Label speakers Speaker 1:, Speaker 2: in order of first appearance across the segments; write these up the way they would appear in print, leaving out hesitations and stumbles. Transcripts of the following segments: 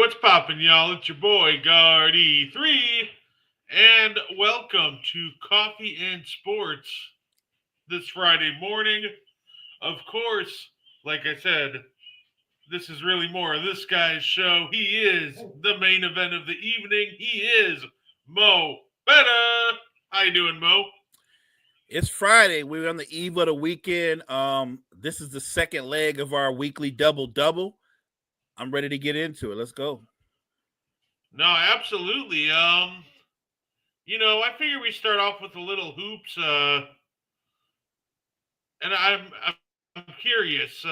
Speaker 1: What's poppin', y'all? It's your boy, Guardy3, and welcome to Coffee and Sports this Friday morning. Of course, like I said, this is really more of this guy's show. He is the main event of the evening. He is Mo Better. How you doing, Mo?
Speaker 2: It's Friday. We're on the eve of the weekend. This is the second leg of our weekly double double. I'm ready to get into it. Let's go.
Speaker 1: No, absolutely. I figure we start off with a little hoops. And I'm curious. We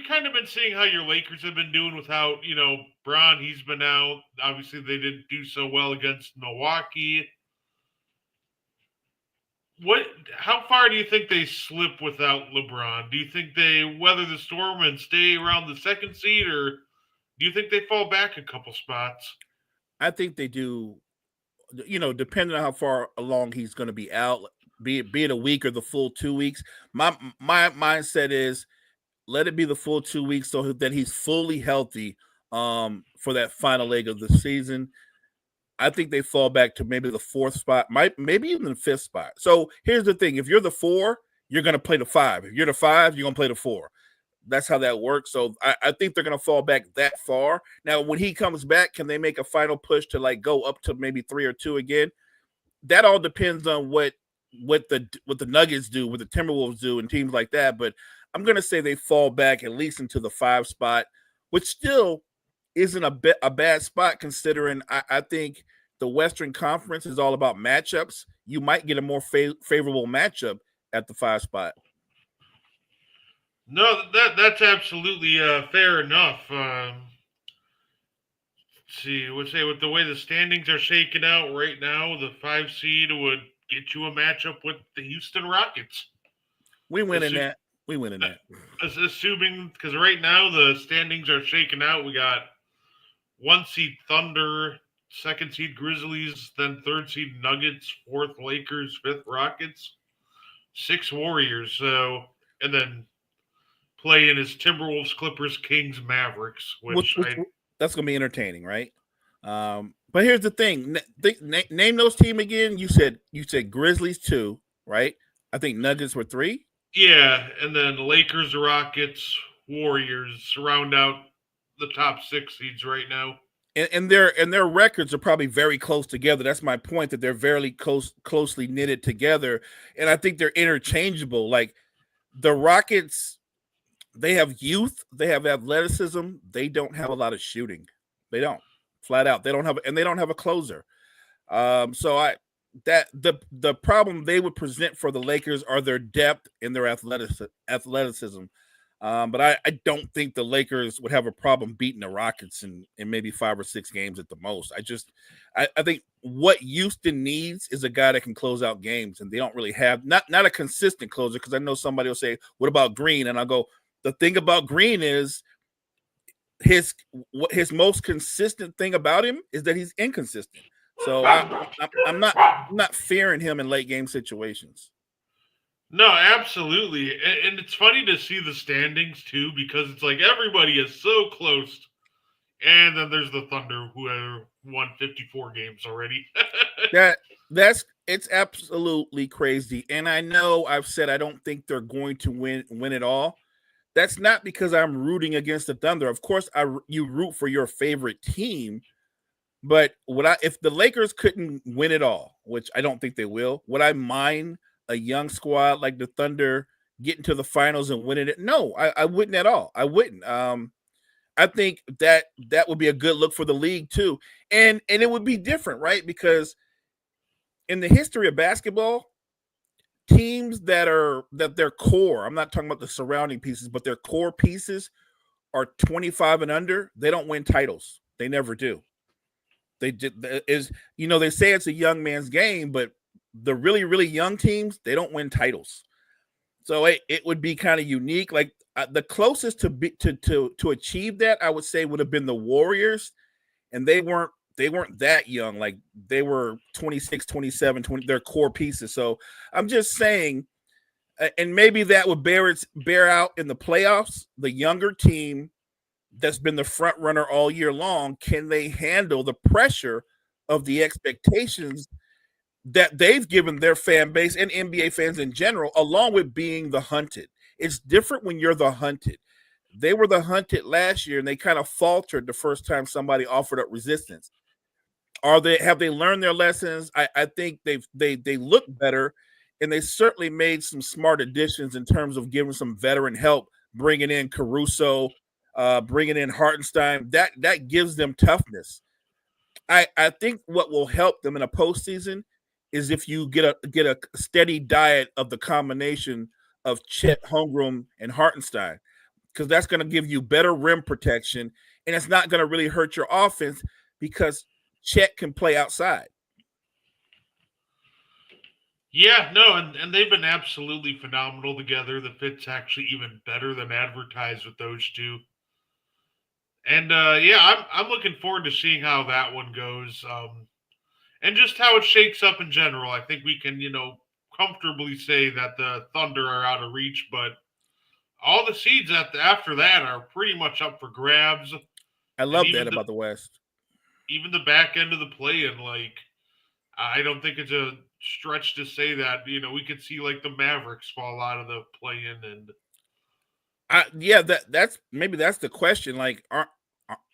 Speaker 1: kind of been seeing how your Lakers have been doing without, Bron. He's been out. Obviously, they didn't do so well against Milwaukee. What? How far do you think they slip without LeBron? Do you think they weather the storm and stay around the second seed, or do you think they fall back a couple spots?
Speaker 2: I think they do. Depending on how far along he's going to be out, be it a week or the full 2 weeks. My mindset is let it be the full 2 weeks so that he's fully healthy for that final leg of the season. I think they fall back to maybe the fourth spot, maybe even the fifth spot. So here's the thing: if you're the four, you're going to play the five. If you're the five, you're going to play the four. That's how that works. So I think they're going to fall back that far. Now, when he comes back, can they make a final push to like go up to maybe 3 or 2 again? That all depends on what the Nuggets do, what the Timberwolves do, and teams like that. But I'm going to say they fall back at least into the five spot, which still isn't a bad spot considering I think the Western Conference is all about matchups. You might get a more favorable matchup at the five spot.
Speaker 1: No, that's absolutely fair enough. See, would say with the way the standings are shaking out right now, the five seed would get you a matchup with the Houston Rockets.
Speaker 2: We win in
Speaker 1: Assu-
Speaker 2: that. We win in that.
Speaker 1: Assuming because right now the standings are shaking out, we got one seed Thunder, second seed Grizzlies, then third seed Nuggets, fourth Lakers, fifth Rockets, six Warriors. So and then play in his Timberwolves, Clippers, Kings, Mavericks, which
Speaker 2: Which
Speaker 1: I
Speaker 2: that's gonna be entertaining, right? But here's the thing: name those team again. You said Grizzlies 2, right? I think Nuggets were 3.
Speaker 1: yeah, and then Lakers, Rockets, Warriors round out the top six seeds right now.
Speaker 2: And their records are probably very close together. That's my point, that they're very closely knitted together, and I think they're interchangeable. Like the Rockets, they have youth, they have athleticism, they don't have a lot of shooting. They don't, flat out. They don't have a closer. So I that the problem they would present for the Lakers are their depth and their athleticism. But I don't think the Lakers would have a problem beating the Rockets in maybe 5 or 6 games at the most. I think what Houston needs is a guy that can close out games, and they don't really have not a consistent closer, because I know somebody will say, "What about Green?" And I'll go, the thing about Green is his most consistent thing about him is that he's inconsistent. So I'm not fearing him in late game situations.
Speaker 1: No, absolutely, and it's funny to see the standings too because it's like everybody is so close, and then there's the Thunder who have won 54 games already.
Speaker 2: That's it's absolutely crazy. And I know I've said I don't think they're going to win it all. That's not because I'm rooting against the Thunder. Of course, you root for your favorite team, but if the Lakers couldn't win it all, which I don't think they will, would I mind a young squad like the Thunder getting to the finals and winning it? No, I wouldn't at all. I wouldn't. I think that would be a good look for the league too, and it would be different, right? Because in the history of basketball, teams that their core, I'm not talking about the surrounding pieces, but their core pieces are 25 and under, they don't win titles. They never do. They did is they say it's a young man's game, but the really really young teams, they don't win titles. So it would be kind of unique. Like the closest to achieve that, I would say, would have been the Warriors, and they weren't that young. Like they were 26, 27, 20, their core pieces. So I'm just saying, and maybe that would bear out in the playoffs. The younger team that's been the front runner all year long, can they handle the pressure of the expectations that they've given their fan base and NBA fans in general, along with being the hunted? It's different when you're the hunted. They were the hunted last year and they kind of faltered the first time somebody offered up resistance. Have they learned their lessons? I think they look better, and they certainly made some smart additions in terms of giving some veteran help, bringing in Caruso, bringing in Hartenstein. That gives them toughness. I think what will help them in a postseason is if you get a steady diet of the combination of Chet, Holmgren, and Hartenstein, because that's going to give you better rim protection, and it's not going to really hurt your offense because Chet can play outside.
Speaker 1: Yeah, no, and they've been absolutely phenomenal together. The fit's actually even better than advertised with those two. And yeah, I'm looking forward to seeing how that one goes, and just how it shakes up in general. I think we can, comfortably say that the Thunder are out of reach, but all the seeds after that are pretty much up for grabs,
Speaker 2: I
Speaker 1: and
Speaker 2: love that
Speaker 1: even the
Speaker 2: about the West.
Speaker 1: even the back end of the play, and like I don't think it's a stretch to say that we could see like the Mavericks fall out of the play in, and
Speaker 2: Yeah, that's the question. Like,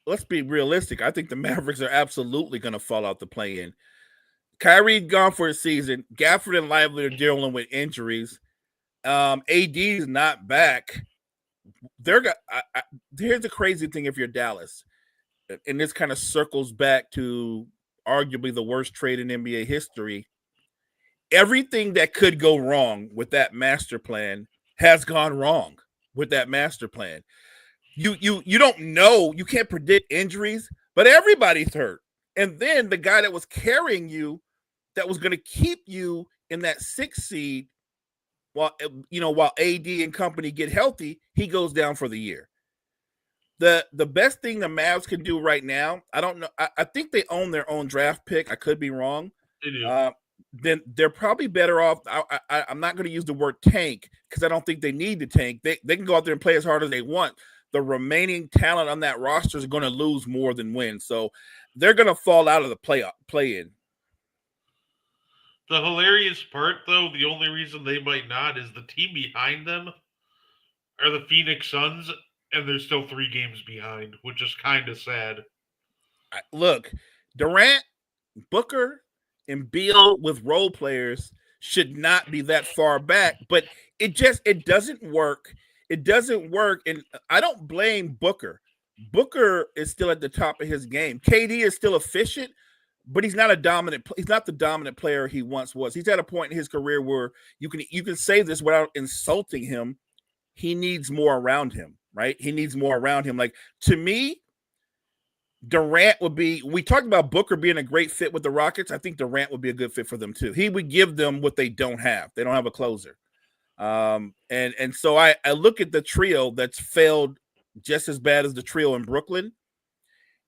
Speaker 2: let's be realistic. I think the Mavericks are absolutely going to fall out the play in. Kyrie gone for a season. Gafford and Lively are dealing with injuries. AD is not back. Here's the crazy thing: if you're Dallas, and this kind of circles back to arguably the worst trade in NBA history, everything that could go wrong with that master plan has gone wrong with that master plan. You don't know, you can't predict injuries, but everybody's hurt. And then the guy that was carrying you, that was going to keep you in that 6th seed, while AD and company get healthy, he goes down for the year. The best thing the Mavs can do right now, I don't know. I think they own their own draft pick. I could be wrong.
Speaker 1: they do.
Speaker 2: Then they're probably better off. I'm not going to use the word tank because I don't think they need to tank. They can go out there and play as hard as they want. The remaining talent on that roster is going to lose more than win. So they're going to fall out of the play-in.
Speaker 1: The hilarious part, though, the only reason they might not is the team behind them are the Phoenix Suns, and they're still 3 games behind, which is kind of sad.
Speaker 2: Look, Durant, Booker, and Beal with role players should not be that far back, but it doesn't work. It doesn't work, and I don't blame Booker. Booker is still at the top of his game. KD is still efficient, but he's not he's not the dominant player he once was. He's at a point in his career where you can say this without insulting him. He needs more around him, right? He needs more around him. Like, to me, Durant would be, we talked about Booker being a great fit with the Rockets. I think Durant would be a good fit for them too. He would give them what they don't have. They don't have a closer. And so I look at the trio that's failed just as bad as the trio in Brooklyn.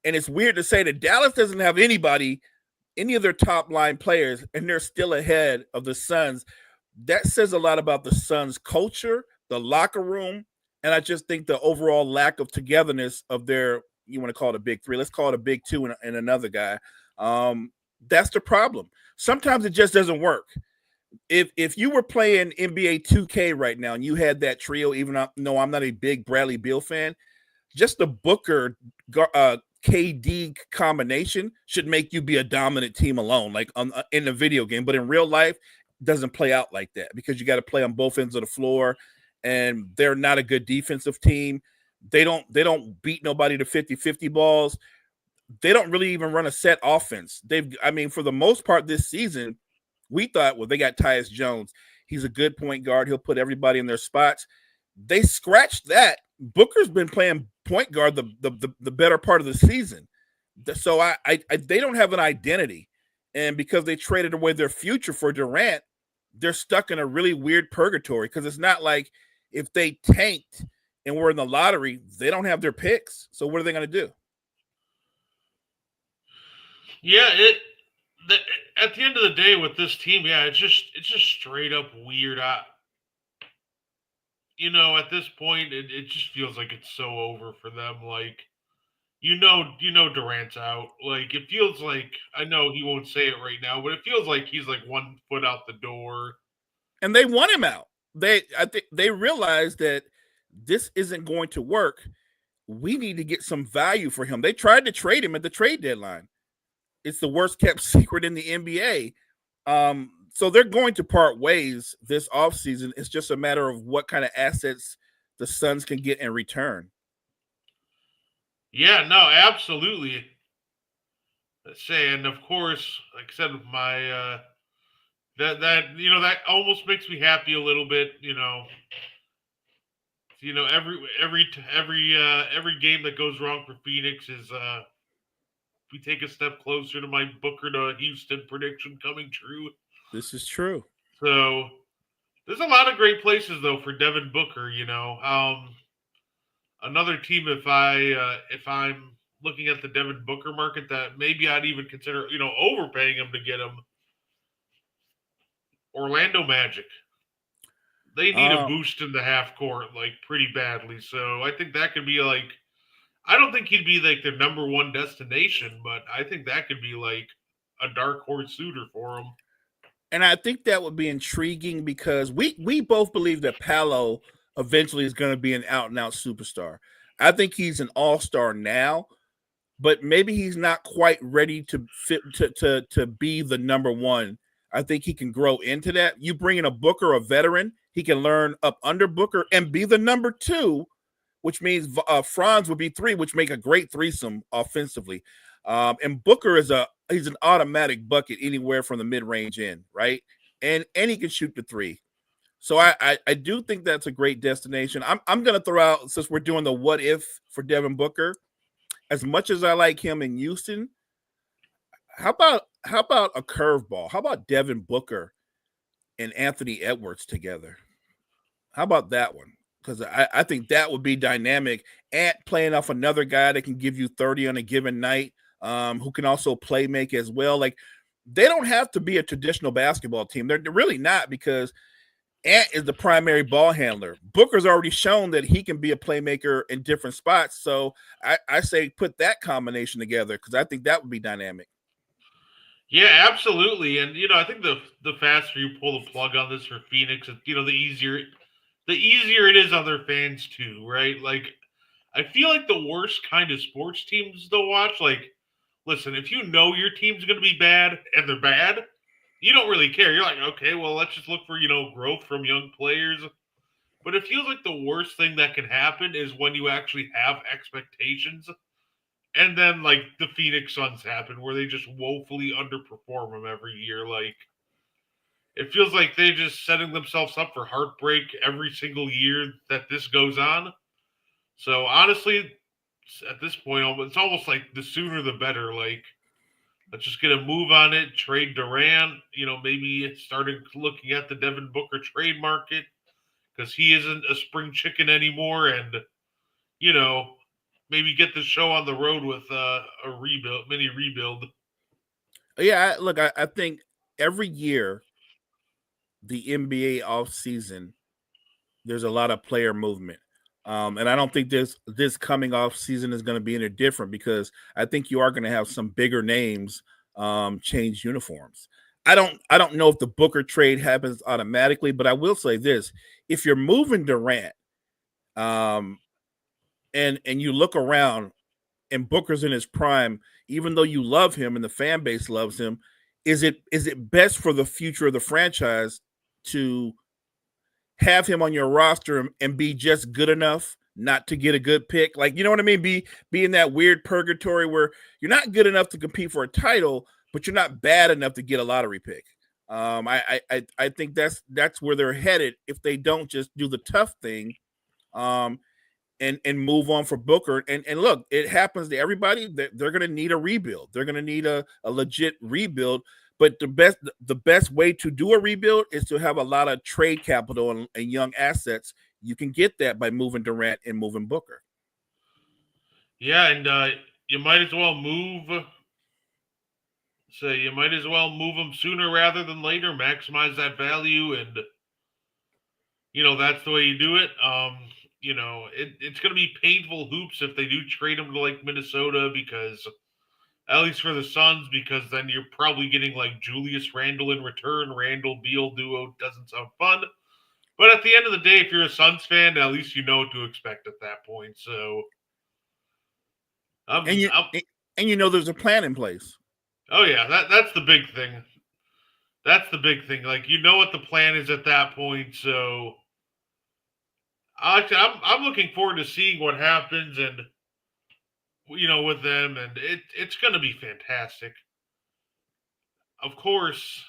Speaker 2: And it's weird to say that Dallas doesn't have any of their top line players, and they're still ahead of the Suns. That says a lot about the Suns' culture, the locker room, and I just think the overall lack of togetherness of their, you want to call it a big 3, let's call it a big 2 and another guy. That's the problem. Sometimes it just doesn't work. If you were playing NBA 2K right now and you had that trio, even though I'm not a big Bradley Beal fan, just the Booker KD combination should make you be a dominant team alone, like in the video game. But in real life, it doesn't play out like that because you got to play on both ends of the floor, and they're not a good defensive team. They don't beat nobody to 50-50 balls. They don't really even run a set offense. For the most part this season, we thought, well, they got Tyus Jones. He's a good point guard. He'll put everybody in their spots. They scratched that. Booker's been playing point guard the better part of the season. So they don't have an identity. And because they traded away their future for Durant, they're stuck in a really weird purgatory, because it's not like if they tanked and were in the lottery, they don't have their picks. So what are they going to do?
Speaker 1: Yeah, at the end of the day with this team, yeah, it's just straight up weird. at this point, it just feels like it's so over for them. Like, Durant's out. Like, it feels like, I know he won't say it right now, but it feels like he's like 1 foot out the door.
Speaker 2: And they want him out. I think they realize that this isn't going to work. We need to get some value for him. They tried to trade him at the trade deadline. It's the worst kept secret in the NBA. So they're going to part ways this offseason. It's just a matter of what kind of assets the Suns can get in return.
Speaker 1: Yeah, no, absolutely. Let's say, and of course, like I said, my that almost makes me happy a little bit. Every game that goes wrong for Phoenix is we take a step closer to my Booker to Houston prediction coming true.
Speaker 2: This is true.
Speaker 1: So there's a lot of great places though for Devin Booker. Another team, if I'm looking at the Devin Booker market, that maybe I'd even consider overpaying him to get him. Orlando Magic. They need a boost in the half court like pretty badly. So I think that could be like, I don't think he'd be like their number one destination, but I think that could be like a dark horse suitor for him.
Speaker 2: And I think that would be intriguing because we both believe that Paolo eventually is going to be an out and out superstar. I think he's an all-star now, but maybe he's not quite ready to fit to be the number one. I think he can grow into that. You bring in a Booker, a veteran, he can learn up under Booker and be the number two, which means Franz would be three, which make a great threesome offensively. And Booker he's an automatic bucket anywhere from the mid-range in, right? And he can shoot the three. So I do think that's a great destination. I'm gonna throw out, since we're doing the what if for Devin Booker, as much as I like him in Houston, how about a curveball? How about Devin Booker and Anthony Edwards together? How about that one? Because I think that would be dynamic. Ant playing off another guy that can give you 30 on a given night, who can also play make as well. Like, they don't have to be a traditional basketball team. They're really not, because Ant is the primary ball handler. Booker's already shown that he can be a playmaker in different spots. So I say put that combination together, because I think that would be dynamic.
Speaker 1: Yeah, absolutely. And I think the faster you pull the plug on this for Phoenix, the easier it is on their fans too, right? Like, I feel like the worst kind of sports teams to watch, like, listen, if you know your team's going to be bad and they're bad, you don't really care. You're like, okay, well, let's just look for, growth from young players. But it feels like the worst thing that can happen is when you actually have expectations. And then, like, the Phoenix Suns happen where they just woefully underperform them every year. Like, it feels like they're just setting themselves up for heartbreak every single year that this goes on. So, honestly, at this point, it's almost like the sooner the better. Like, let's just get a move on it, trade Durant, maybe starting looking at the Devin Booker trade market, because he isn't a spring chicken anymore, and, maybe get the show on the road with a mini rebuild.
Speaker 2: Yeah, look, I think every year the NBA offseason, there's a lot of player movement. And I don't think this coming off season is going to be any different, because I think you are going to have some bigger names change uniforms. I don't know if the Booker trade happens automatically, but I will say this: if you're moving Durant, and you look around and Booker's in his prime, even though you love him and the fan base loves him, is it best for the future of the franchise to have him on your roster and be just good enough not to get a good pick? Like, you know what I mean? Be in that weird purgatory where you're not good enough to compete for a title, but you're not bad enough to get a lottery pick. I think that's where they're headed if they don't just do the tough thing, and move on for Booker. And look, it happens to everybody. They're going to need a rebuild. They're going to need a legit rebuild. But the best way to do a rebuild is to have a lot of trade capital and young assets. You can get that by moving Durant and moving Booker.
Speaker 1: Yeah, and you might as well move. So you might as well move them sooner rather than later. Maximize that value, and that's the way you do it. It's going to be painful hoops if they do trade him to like Minnesota because at least for the Suns, because then you're probably getting like Julius Randle in return. Randle Beal duo doesn't sound fun. But at the end of the day, if you're a Suns fan, at least you know what to expect at that point. So,
Speaker 2: And you
Speaker 1: I'm
Speaker 2: and you know there's a plan in place.
Speaker 1: oh yeah, that's the big thing. That's the big thing. Like you know what the plan is at that point. So, I'm looking forward to seeing what happens and with them, and it's going to be fantastic. Of course,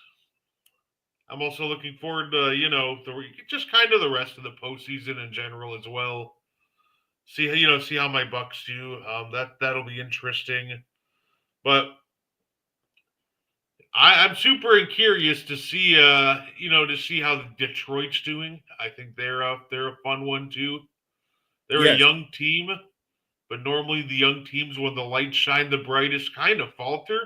Speaker 1: I'm also looking forward to just kind of the rest of the postseason in general as well. See how my Bucks do. That'll be interesting. But I'm super curious to see to see how Detroit's doing. I think they're a fun one too. They're a
Speaker 2: Yes,
Speaker 1: young team, but normally the young teams when the lights shine the brightest kind of falter.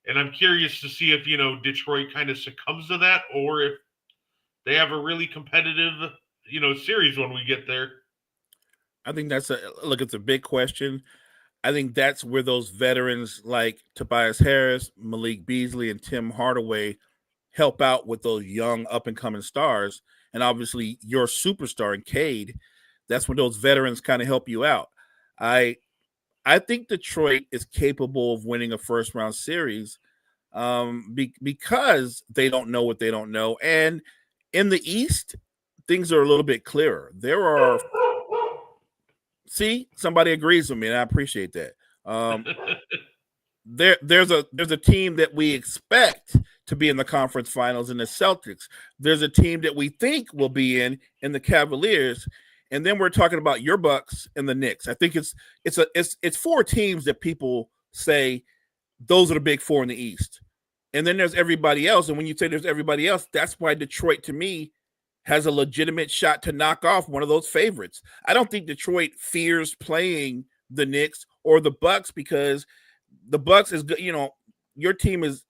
Speaker 1: And I'm curious to see if Detroit kind of succumbs to that, or if they have a really competitive series when we get there.
Speaker 2: I think that's a look. It's a big question. I think that's where those veterans like Tobias Harris, Malik Beasley, and Tim Hardaway help out with those young up and coming stars. And obviously, your superstar in Cade, that's when those veterans kind of help you out. I I think Detroit is capable of winning a first round series because they don't know what they don't know. And in the East, things are a little bit clearer. There are see somebody agrees with me, and I appreciate that. Um, there's a team that we expect to be in the conference finals in the Celtics. There's a team that we think will be in the Cavaliers, and then we're talking about your Bucks and the Knicks. I think it's four teams that people say those are the big four in the East. And then there's everybody else. And when you say there's everybody else, that's why Detroit to me has a legitimate shot to knock off one of those favorites. I don't think Detroit fears playing the Knicks or the Bucks because the Bucks is your team is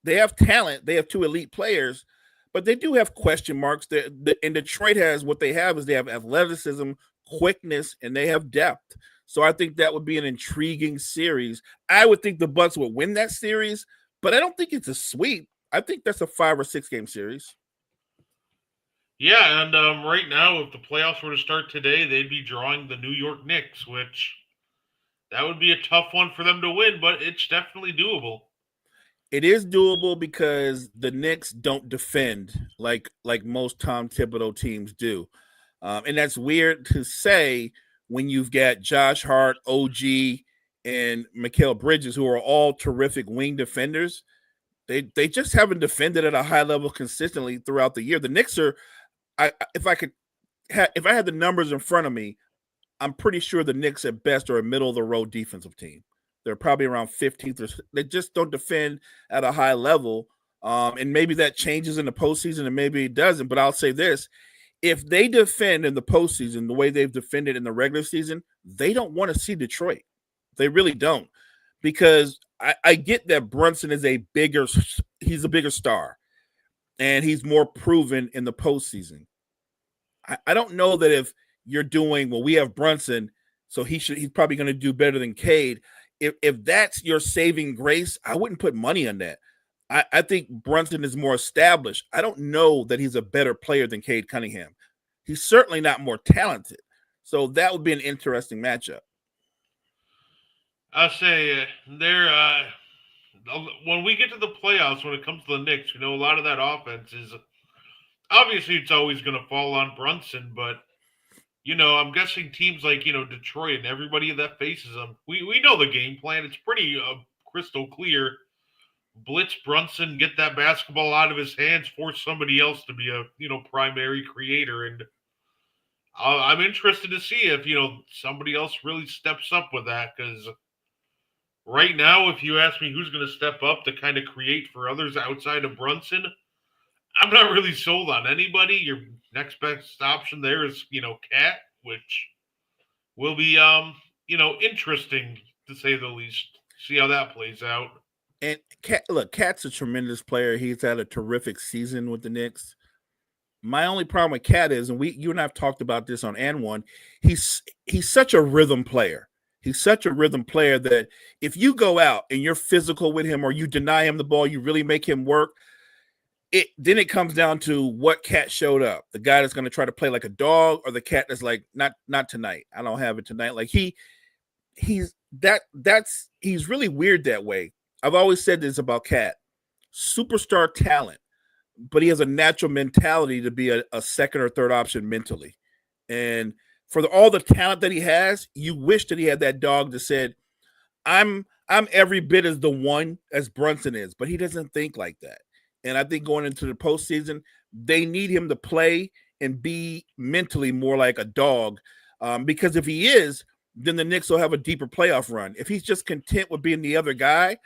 Speaker 2: they have talent, they have two elite players, but they do have question marks. And Detroit has what they have is they have athleticism, quickness, and they have depth. So I think that would be an intriguing series. I would think the Bucks would win that series, but I don't think it's a sweep. I think that's a 5 or 6 game series.
Speaker 1: Yeah, and right now, if the playoffs were to start today, they'd be drawing the New York Knicks, which that would be a tough one for them to win, but it's definitely doable.
Speaker 2: It is doable because the Knicks don't defend like most Tom Thibodeau teams do, and that's weird to say when you've got Josh Hart, OG, and Mikal Bridges, who are all terrific wing defenders. They just haven't defended at a high level consistently throughout the year. The Knicks are, if I had the numbers in front of me, I'm pretty sure the Knicks at best are a middle of the road defensive team. They're probably around 15th. They just don't defend at a high level. And maybe that changes in the postseason and maybe it doesn't. But I'll say this if they defend in the postseason the way they've defended in the regular season, they don't want to see Detroit. They really don't. Because I get that Brunson is he's a bigger star and he's more proven in the postseason. I don't know that if you're doing well, we have Brunson, so he's probably going to do better than Cade. If that's your saving grace, I wouldn't put money on that. I think Brunson is more established. I don't know that he's a better player than Cade Cunningham. He's certainly not more talented. So that would be an interesting matchup.
Speaker 1: I say when we get to the playoffs, when it comes to the Knicks, a lot of that offense is obviously it's always going to fall on Brunson, but I'm guessing teams like Detroit and everybody that faces them, we know the game plan. It's pretty crystal clear. Blitz Brunson, get that basketball out of his hands, force somebody else to be a primary creator, and I'm interested to see if somebody else really steps up with that because right now, if you ask me who's going to step up to kind of create for others outside of Brunson, I'm not really sold on anybody. Your next best option there is Cat, which will be interesting to say the least. See how that plays out.
Speaker 2: And Cat's a tremendous player. He's had a terrific season with the Knicks. My only problem with Cat is, and you and I have talked about this on and one, he's such a rhythm player. He's such a rhythm player that if you go out and you're physical with him or you deny him the ball, you really make him work. Then it comes down to what cat showed up. The guy that's going to try to play like a dog, or the cat that's like, not tonight. I don't have it tonight. Like he's really weird that way. I've always said this about Cat. Superstar talent, but he has a natural mentality to be a second or third option mentally. And for all the talent that he has, you wish that he had that dog that said, I'm every bit as the one as Brunson is, but he doesn't think like that. And I think going into the postseason, they need him to play and be mentally more like a dog. Because if he is, then the Knicks will have a deeper playoff run. If he's just content with being the other guy,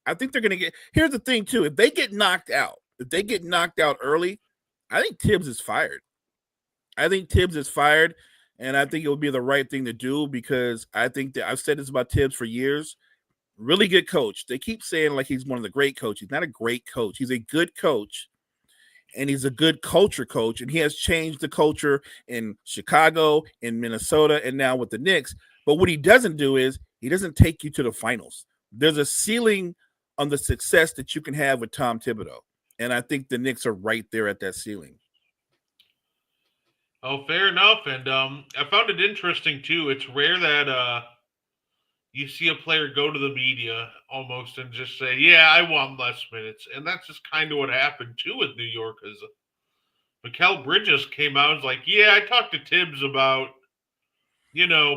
Speaker 2: I think they're going to get. Here's the thing, too. If they get knocked out early, I think Tibbs is fired. And I think it would be the right thing to do because I think that I've said this about Tibbs for years. Really good coach. They keep saying like he's one of the great coaches. He's not a great coach. He's a good coach, and he's a good culture coach. And he has changed the culture in Chicago, in Minnesota, and now with the Knicks. But what he doesn't do is he doesn't take you to the finals. There's a ceiling on the success that you can have with Tom Thibodeau. And I think the Knicks are right there at that ceiling.
Speaker 1: Oh, fair enough. And I found it interesting too. It's rare that you see a player go to the media almost and just say, "Yeah, I want less minutes," and that's just kind of what happened too with New York. As Mikal Bridges came out and was like, "Yeah, I talked to Tibbs about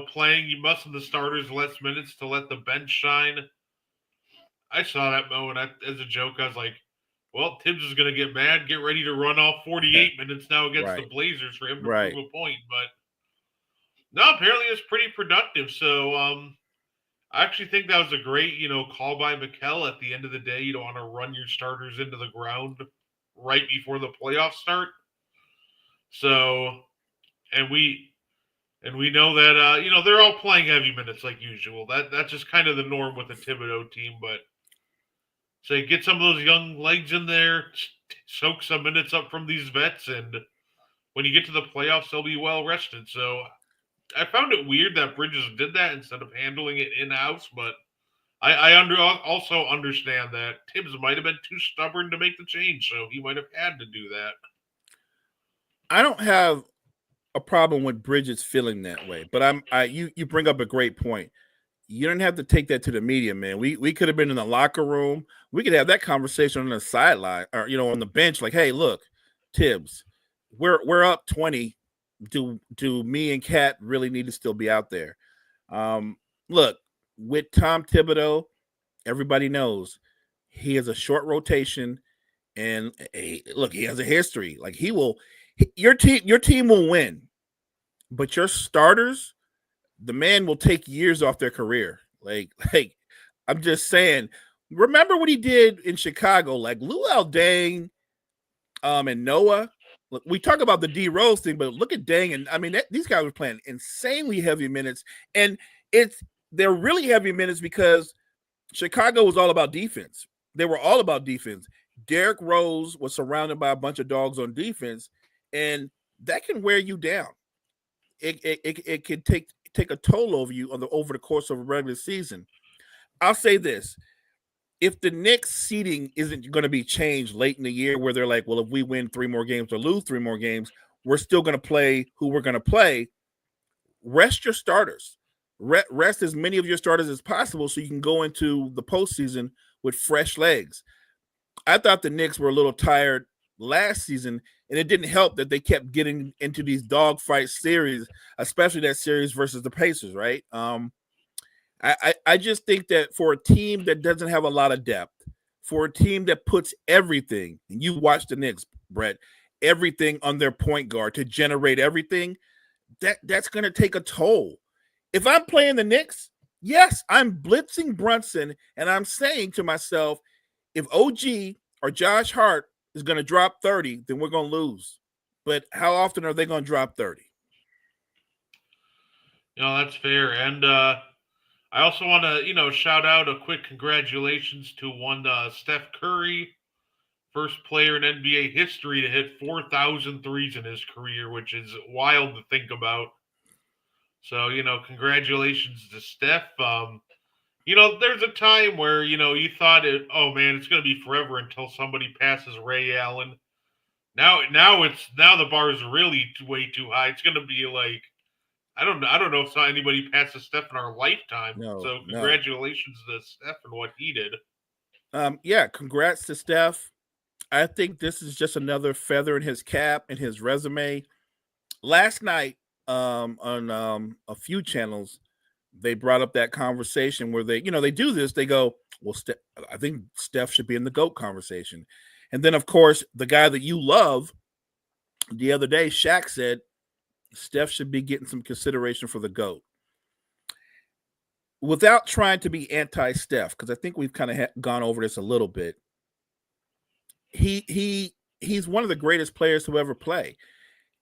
Speaker 1: playing you mustn't the starters less minutes to let the bench shine." I saw that moment as a joke. I was like, "Well, Tibbs is going to get mad. Get ready to run off 48 minutes now against the Blazers for him to prove a point." But no, apparently it's pretty productive. So I actually think that was a great, call by Mikal. At the end of the day, you don't want to run your starters into the ground right before the playoffs start. So, and we know that they're all playing heavy minutes like usual. That's just kind of the norm with the Thibodeau team. But say get some of those young legs in there, soak some minutes up from these vets, and when you get to the playoffs, they'll be well rested. So I found it weird that Bridges did that instead of handling it in house, but I also understand that Tibbs might have been too stubborn to make the change, so he might have had to do that.
Speaker 2: I don't have a problem with Bridges feeling that way, but you bring up a great point. You don't have to take that to the media, man. We could have been in the locker room. We could have that conversation on the sideline or on the bench, like, hey, look, Tibbs, we're up 20. Do me and Cat really need to still be out there? Look, with Tom Thibodeau, everybody knows he has a short rotation, and look, he has a history. Like your team will win, but your starters, the man will take years off their career. Like I'm just saying. Remember what he did in Chicago, like Luol Deng, and Noah. Look, we talk about the D Rose thing, but look at Deng, and I mean these guys were playing insanely heavy minutes, and they're really heavy minutes because Chicago was all about defense. They were all about defense. Derrick Rose was surrounded by a bunch of dogs on defense, and that can wear you down. It can take a toll over you over the course of a regular season. I'll say this: if the Knicks seeding isn't going to be changed late in the year, where they're like, well, if we win 3 more games or lose 3 more games, we're still going to play who we're going to play. Rest your starters. Rest as many of your starters as possible so you can go into the postseason with fresh legs. I thought the Knicks were a little tired last season, and it didn't help that they kept getting into these dogfight series, especially that series versus the Pacers, right? I just think that for a team that doesn't have a lot of depth, for a team that puts everything, and you watch the Knicks, Brett, everything on their point guard to generate everything, that's going to take a toll. If I'm playing the Knicks, yes, I'm blitzing Brunson, and I'm saying to myself, if OG or Josh Hart is going to drop 30, then we're going to lose. But how often are they going to drop 30?
Speaker 1: That's fair. And I also want to, shout out a quick congratulations to one Steph Curry first player in NBA history to hit 4,000 threes in his career, which is wild to think about. So, congratulations to Steph. There's a time where, you thought oh man, it's going to be forever until somebody passes Ray Allen. Now the bar is really way too high. It's going to be like, I don't know if anybody passes Steph in our lifetime.
Speaker 2: No,
Speaker 1: So
Speaker 2: no.
Speaker 1: congratulations to Steph and what he did.
Speaker 2: Yeah, congrats to Steph. I think this is just another feather in his cap and his resume. Last night, on a few channels, they brought up that conversation where they do this. They go, well, I think Steph should be in the GOAT conversation. And then, of course, the guy that you love, the other day, Shaq said Steph should be getting some consideration for the GOAT. Without trying to be anti-Steph, because I think we've kind of gone over this a little bit, he's one of the greatest players to ever play.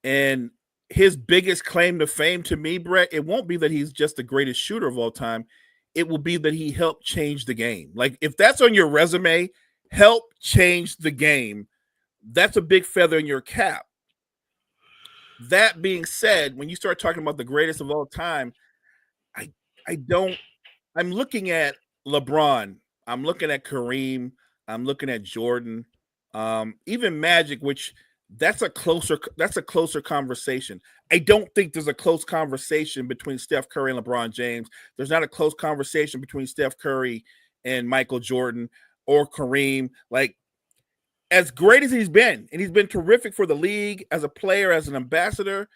Speaker 2: And his biggest claim to fame to me, Brett, it won't be that he's just the greatest shooter of all time. It will be that he helped change the game. Like, if that's on your resume, help change the game, that's a big feather in your cap. That being said, when you start talking about the greatest of all time, I'm looking at LeBron, I'm looking at Kareem, I'm looking at Jordan, even Magic, which that's a closer conversation. I don't think there's a close conversation between Steph Curry and LeBron James. There's not a close conversation between Steph Curry and Michael Jordan or Kareem. Like, as great as he's been, and he's been terrific for the league as a player, as an ambassador,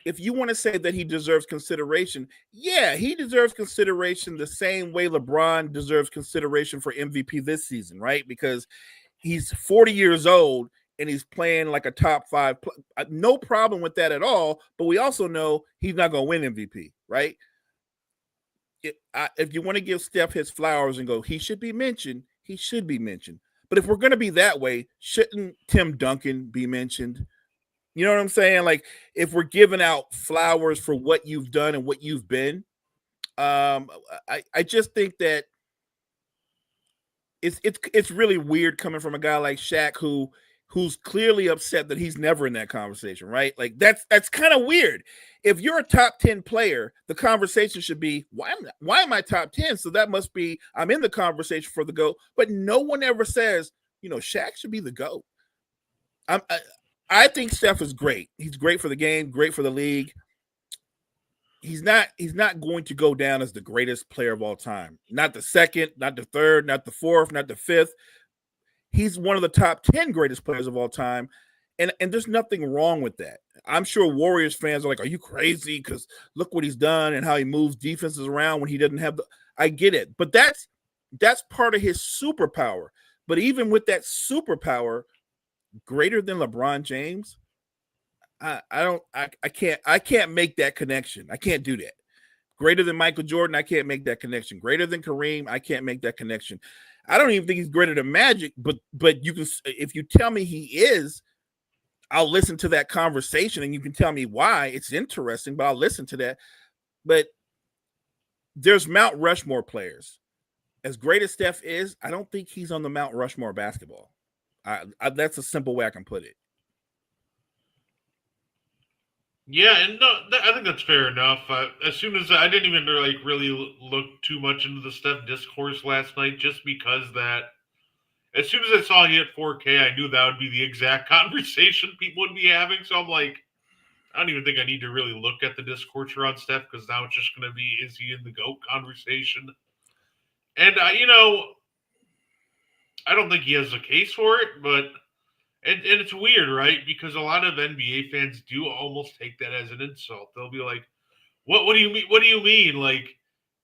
Speaker 2: if you want to say that he deserves consideration, yeah, he deserves consideration the same way LeBron deserves consideration for MVP this season, right? Because he's 40 years old and he's playing like a top 5. No problem with that at all. But we also know he's not going to win MVP, right? If you want to give Steph his flowers and go, he should be mentioned, he should be mentioned. But if we're going to be that way, shouldn't Tim Duncan be mentioned? You know what I'm saying? Like, if we're giving out flowers for what you've done and what you've been, I just think that it's really weird coming from a guy like Shaq who's clearly upset that he's never in that conversation, right? Like, that's kind of weird. If you're a top 10 player, the conversation should be, why am I top 10? So that must be I'm in the conversation for the GOAT. But no one ever says, Shaq should be the GOAT. I think Steph is great. He's great for the game, great for the league. He's not going to go down as the greatest player of all time. Not the second, not the third, not the fourth, not the fifth. He's one of the top 10 greatest players of all time. And there's nothing wrong with that. I'm sure Warriors fans are like, are you crazy? Because look what he's done and how he moves defenses around when he doesn't have the. I get it. But that's part of his superpower. But even with that superpower, greater than LeBron James, I can't make that connection. I can't do that. Greater than Michael Jordan, I can't make that connection. Greater than Kareem, I can't make that connection. I don't even think he's greater than Magic, but you can, if you tell me he is, I'll listen to that conversation and you can tell me why. It's interesting, but I'll listen to that. But there's Mount Rushmore players. As great as Steph is, I don't think he's on the Mount Rushmore basketball. That's a simple way I can put it.
Speaker 1: Yeah, and no, I think that's fair enough. As soon as I didn't even really look too much into the Steph discourse last night, just because that as soon as I saw he hit 4K, I knew that would be the exact conversation people would be having. So I'm like, I don't even think I need to really look at the discourse around Steph because now it's just going to be, is he in the GOAT conversation? And I don't think he has a case for it, but and it's weird, right? Because a lot of NBA fans do almost take that as an insult. They'll be like, What do you mean? What do you mean? Like,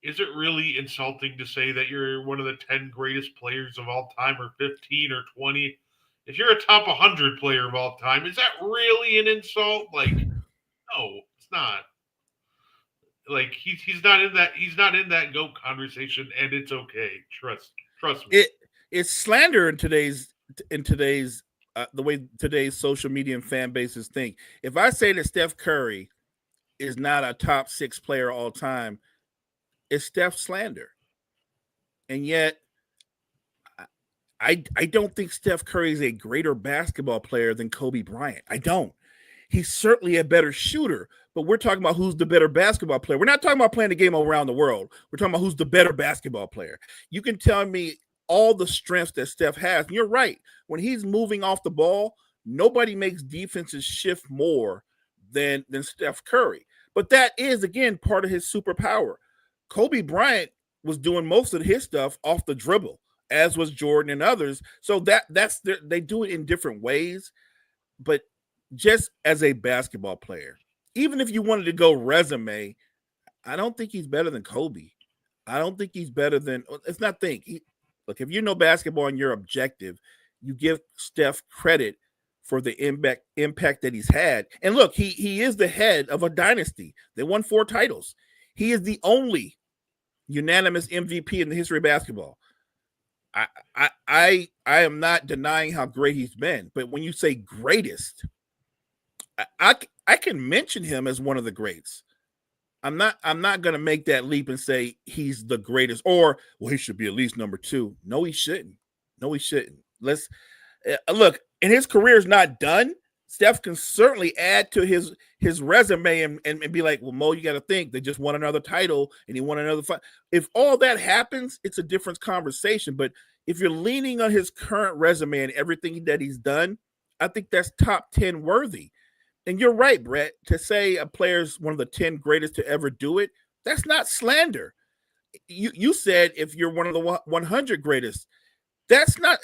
Speaker 1: is it really insulting to say that you're one of the 10 greatest players of all time, or 15 or 20? If you're a top 100 player of all time, is that really an insult? Like, no, it's not. Like, he's not in that GOAT conversation, and it's okay. Trust me.
Speaker 2: It's slander in today's the way today's social media and fan bases think. If I say that Steph Curry is not a top 6 player all time, it's Steph slander. And yet I don't think Steph Curry is a greater basketball player than Kobe Bryant. I don't. He's certainly a better shooter, but we're talking about who's the better basketball player. We're not talking about playing the game around the world. We're talking about who's the better basketball player. You can tell me all the strengths that Steph has. And you're right. When he's moving off the ball, nobody makes defenses shift more than Steph Curry. But that is, again, part of his superpower. Kobe Bryant was doing most of his stuff off the dribble, as was Jordan and others. So they do it in different ways. But just as a basketball player, even if you wanted to go resume, I don't think he's better than Kobe. I don't think he's better than. It's not think. Look, if you know basketball and you're objective, you give Steph credit for the impact that he's had. And look, he is the head of a dynasty. They won 4 titles. He is the only unanimous MVP in the history of basketball. I am not denying how great he's been, but when you say greatest, I can mention him as one of the greats. I'm not going to make that leap and say he's the greatest, or well, he should be at least number 2. No, he shouldn't. No, he shouldn't. Let's look. And his career is not done. Steph can certainly add to his resume and be like, well, Mo, you got to think they just won another title and he won another fight. If all that happens, it's a different conversation. But if you're leaning on his current resume and everything that he's done, I think that's top 10 worthy. And you're right, Brett, to say a player's one of the 10 greatest to ever do it, that's not slander. You said if you're one of the 100 greatest, that's not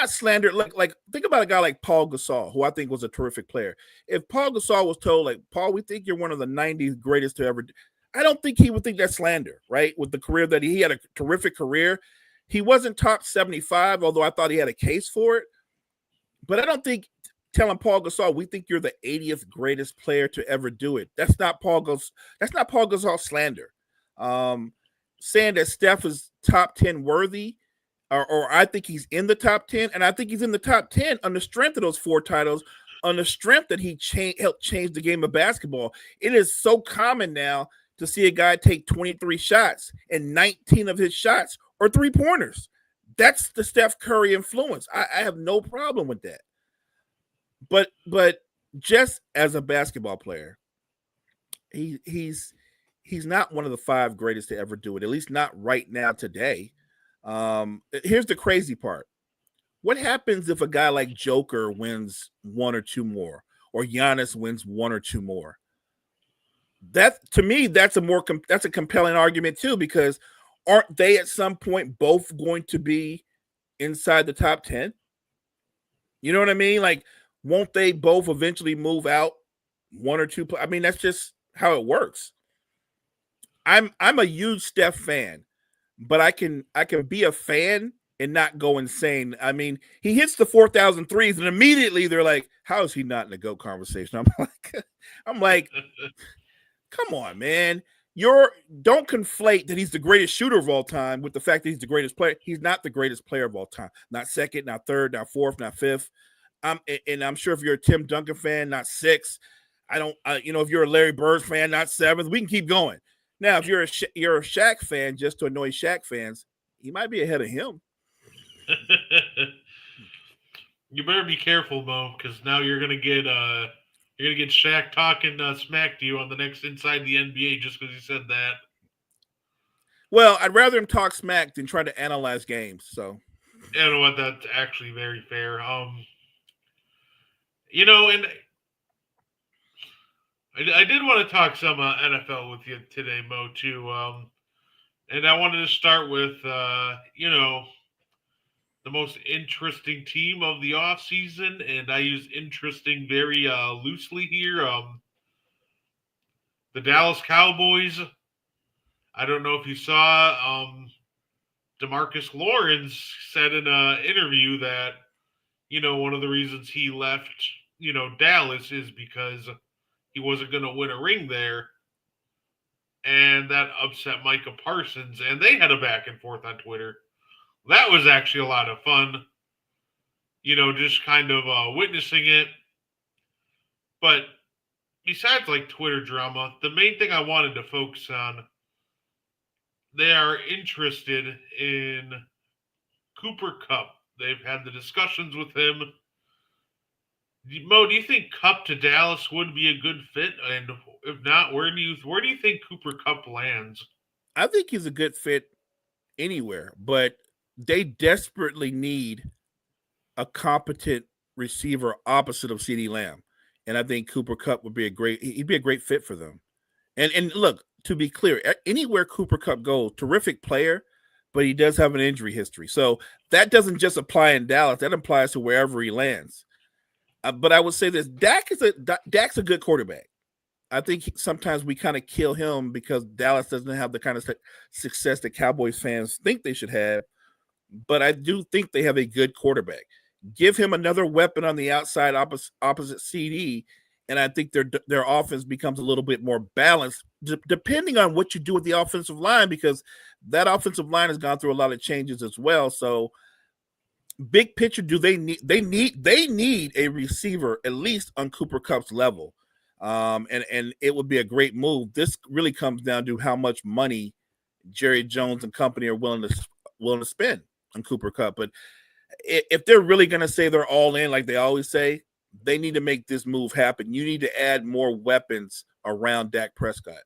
Speaker 2: slander. Like think about a guy like Paul Gasol, who I think was a terrific player. If Paul Gasol was told, like, Paul, we think you're one of the 90 greatest to ever do, I don't think he would think that's slander, right? With the career that he had, a terrific career. He wasn't top 75, although I thought he had a case for it. But I don't think telling Paul Gasol, we think you're the 80th greatest player to ever do it. That's not Paul Gasol slander. Saying that Steph is top 10 worthy, or I think he's in the top 10, and I think he's in the top 10 on the strength of those 4 titles, on the strength that he helped change the game of basketball. It is so common now to see a guy take 23 shots and 19 of his shots are 3-pointers. That's the Steph Curry influence. I have no problem with that. But just as a basketball player, he's not one of the 5 greatest to ever do it, at least not right now today. Here's the crazy part. What happens if a guy like Joker wins 1 or 2 more, or Giannis wins 1 or 2 more? That, to me, that's a compelling argument too, because aren't they at some point both going to be inside the top 10? You know what I mean? Like, won't they both eventually move out 1 or 2? I mean, that's just how it works. I'm a huge Steph fan, but I can be a fan and not go insane. I mean, he hits the 4,000 threes, and immediately they're like, how is he not in the GOAT conversation? I'm like, come on, man. Don't conflate that he's the greatest shooter of all time with the fact that he's the greatest player. He's not the greatest player of all time. Not second, not third, not fourth, not fifth. And I'm sure if you're a Tim Duncan fan, not 6th. If you're a Larry Bird fan, not 7th. We can keep going. Now, if you're a Shaq fan, just to annoy Shaq fans, he might be ahead of him.
Speaker 1: You better be careful, Mo, because now you're gonna get Shaq talking smack to you on the next Inside the NBA just because he said that.
Speaker 2: Well, I'd rather him talk smack than try to analyze games. So,
Speaker 1: you know what? That's actually very fair. And I did want to talk some NFL with you today, Mo, too. And I wanted to start with, the most interesting team of the offseason, and I use interesting very loosely here. The Dallas Cowboys. I don't know if you saw DeMarcus Lawrence said in an interview that, one of the reasons he left, Dallas is because he wasn't going to win a ring there. And that upset Micah Parsons, and they had a back and forth on Twitter. That was actually a lot of fun, just kind of witnessing it. But besides like Twitter drama, the main thing I wanted to focus on, they are interested in Cooper Kupp, They've had the discussions with him. Mo, do you think Cup to Dallas would be a good fit? And if not, where do you think Cooper Cup lands?
Speaker 2: I think he's a good fit anywhere, but they desperately need a competent receiver opposite of CeeDee Lamb. And I think Cooper Cup would be he'd be a great fit for them. And look, to be clear, anywhere Cooper Cup goes, terrific player, but he does have an injury history. So that doesn't just apply in Dallas, that applies to wherever he lands. But I would say this: Dak's a good quarterback. I think sometimes we kind of kill him because Dallas doesn't have the kind of success that Cowboys fans think they should have. But I do think they have a good quarterback. Give him another weapon on the outside opposite CD, and I think their offense becomes a little bit more balanced, depending on what you do with the offensive line, because that offensive line has gone through a lot of changes as well. So, big picture, do they need a receiver at least on Cooper Kupp's level, and it would be a great move. This really comes down to how much money Jerry Jones and company are willing to spend on Cooper Kupp. But if they're really going to say they're all in, like they always say, they need to make this move happen. You need to add more weapons around Dak Prescott.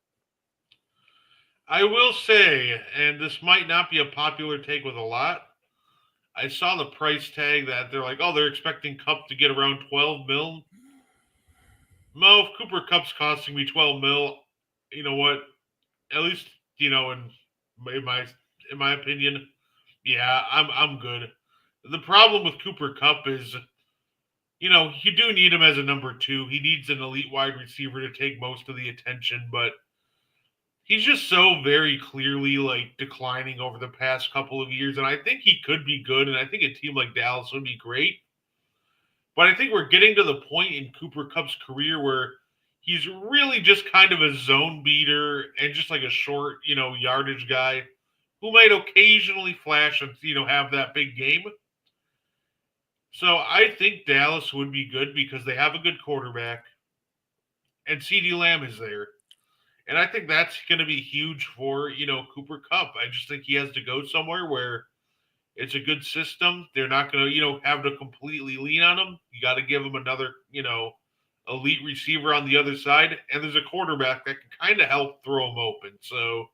Speaker 1: I will say, and this might not be a popular take with a lot, I saw the price tag that they're like, oh, they're expecting Cup to get around 12 mil. Mo, if Cooper Cup's costing me 12 mil, you know what? At least, in my opinion, yeah, I'm good. The problem with Cooper Cup is, you do need him as a number two. He needs an elite wide receiver to take most of the attention, but he's just so very clearly like declining over the past couple of years. And I think he could be good, and I think a team like Dallas would be great. But I think we're getting to the point in Cooper Cup's career where he's really just kind of a zone beater and just like a short, yardage guy who might occasionally flash and, have that big game. So I think Dallas would be good because they have a good quarterback and CeeDee Lamb is there. And I think that's going to be huge for, Cooper Cup. I just think he has to go somewhere where it's a good system. They're not going to, have to completely lean on him. You got to give him another, elite receiver on the other side. And there's a quarterback that can kind of help throw him open. So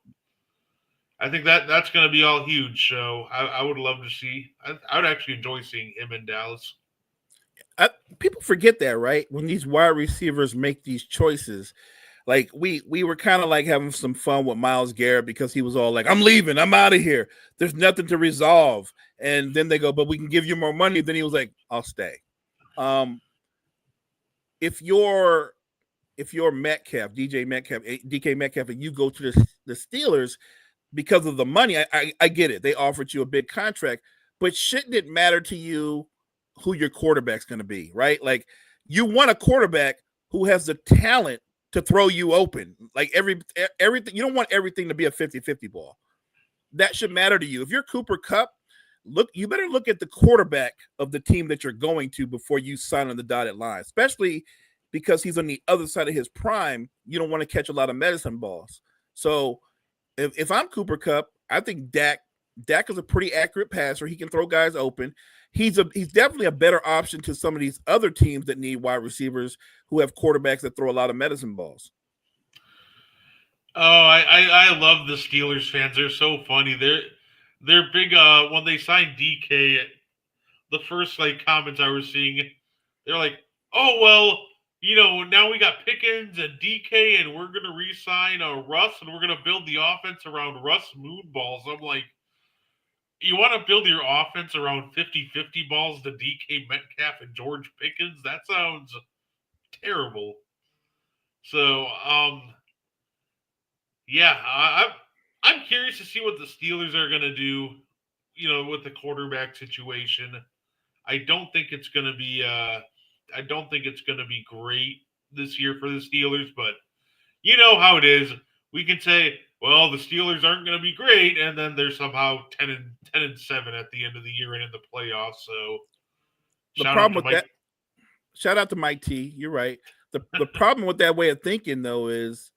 Speaker 1: I think that's going to be all huge. So I would love to see. I would actually enjoy seeing him in Dallas.
Speaker 2: People forget that, right? When these wide receivers make these choices, like we were kind of like having some fun with Myles Garrett because he was all like, I'm leaving, I'm out of here. There's nothing to resolve. And then they go, but we can give you more money. Then he was like, I'll stay. If you're Metcalf, DK Metcalf, and you go to the Steelers because of the money, I get it. They offered you a big contract, but shouldn't it matter to you who your quarterback's going to be, right? Like you want a quarterback who has the talent to throw you open. Like everything, you don't want everything to be a 50-50 ball. That should matter to you. If you're Cooper Kupp, you better look at the quarterback of the team that you're going to before you sign on the dotted line, especially because he's on the other side of his prime. You don't want to catch a lot of medicine balls. So if I'm Cooper Kupp, I think Dak is a pretty accurate passer. He can throw guys open. He's definitely a better option to some of these other teams that need wide receivers who have quarterbacks that throw a lot of medicine balls.
Speaker 1: Oh, I love the Steelers fans. They're so funny. They're big. When they signed DK, the first comments I was seeing, they're like, "Oh well, now we got Pickens and DK, and we're gonna re-sign Russ, and we're gonna build the offense around Russ Moonballs." I'm like, you want to build your offense around 50-50 balls to DK Metcalf and George Pickens? That sounds terrible. So, yeah, I'm curious to see what the Steelers are going to do, with the quarterback situation. I don't think it's going to be great this year for the Steelers, but you know how it is. We can say, well, the Steelers aren't going to be great, and then they're somehow 10-7 at the end of the year and in the playoffs. So,
Speaker 2: shout out to Mike T. You're right. The problem with that way of thinking, though, is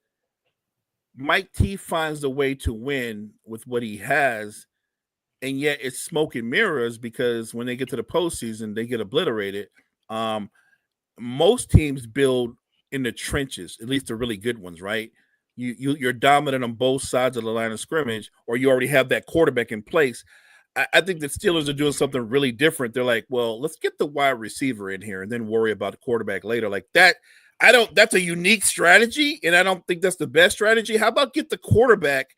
Speaker 2: Mike T finds a way to win with what he has, and yet it's smoke and mirrors because when they get to the postseason, they get obliterated. Most teams build in the trenches, at least the really good ones, right? You're dominant on both sides of the line of scrimmage, or you already have that quarterback in place. I think the Steelers are doing something really different. They're like, well, let's get the wide receiver in here and then worry about the quarterback later. Like that, that's a unique strategy, and I don't think that's the best strategy. How about get the quarterback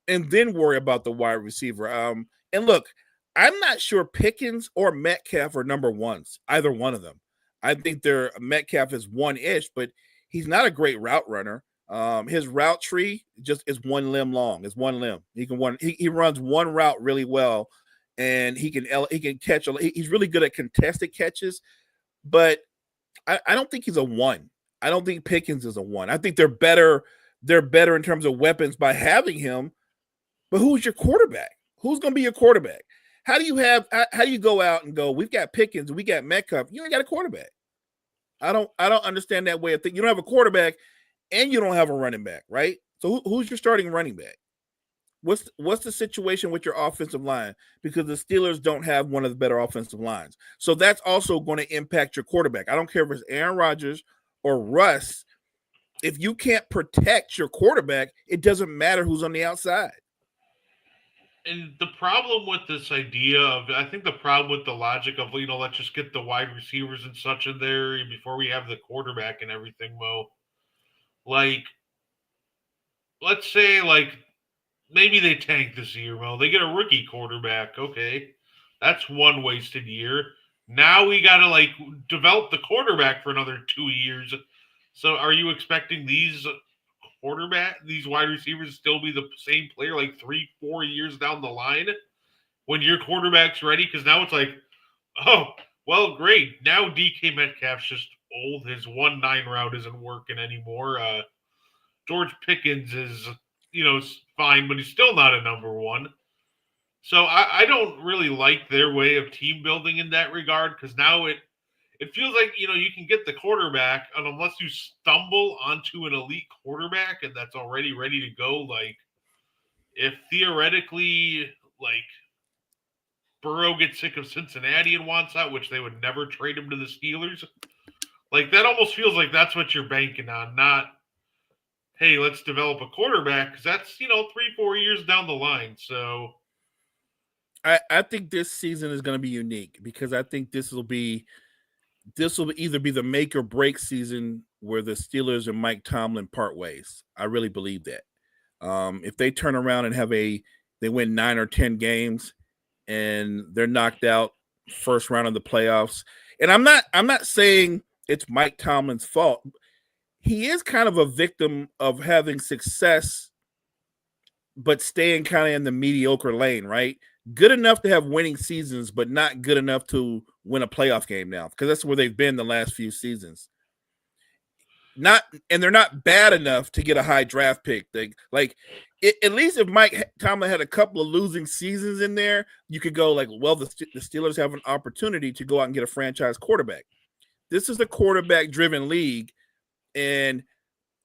Speaker 2: and then worry about the wide receiver? And look, I'm not sure Pickens or Metcalf are number ones, either one of them. I think their Metcalf is one-ish, but he's not a great route runner. His route tree just is one limb long. It's one limb. He runs one route really well, and he can catch. He's really good at contested catches, but I don't think he's a one. I don't think Pickens is a one. I think they're better. They're better in terms of weapons by having him. But who's your quarterback? Who's going to be your quarterback? How do you go out and go, we've got Pickens, we got Metcalf, you ain't got a quarterback. I don't understand that way of thinking. You don't have a quarterback and you don't have a running back, right? So who's your starting running back? What's the situation with your offensive line? Because the Steelers don't have one of the better offensive lines. So that's also going to impact your quarterback. I don't care if it's Aaron Rodgers or Russ. If you can't protect your quarterback, it doesn't matter who's on the outside.
Speaker 1: And the problem with this idea of, I think the problem with the logic of, let's just get the wide receivers and such in there before we have the quarterback and everything, Mo. Like, let's say, maybe they tank this year, Mo. They get a rookie quarterback. Okay. That's one wasted year. Now we got to, develop the quarterback for another 2 years. So are you expecting these wide receivers still be the same player 3-4 years down the line when your quarterback's ready? Because now it's like, oh, well, great. Now DK Metcalf's just old. His 1-9 route isn't working anymore. George Pickens is, fine, but he's still not a number one. So I don't really like their way of team building in that regard, because now it feels like, you can get the quarterback, and unless you stumble onto an elite quarterback and that's already ready to go, if theoretically, Burrow gets sick of Cincinnati and wants out, which they would never trade him to the Steelers, that almost feels like that's what you're banking on, not, hey, let's develop a quarterback, because that's, 3-4 years down the line. So
Speaker 2: I think this season is going to be unique, because I think this will either be the make or break season where the Steelers and Mike Tomlin part ways. I really believe that. If they turn around and they win 9 or 10 games and they're knocked out first round of the playoffs, and I'm not saying it's Mike Tomlin's fault. He is kind of a victim of having success, but staying kind of in the mediocre lane, right? Good enough to have winning seasons, but not good enough to win a playoff game now, because that's where they've been the last few seasons. And they're not bad enough to get a high draft pick. At least if Mike Tomlin had a couple of losing seasons in there, you could go well, the Steelers have an opportunity to go out and get a franchise quarterback. This is a quarterback-driven league, and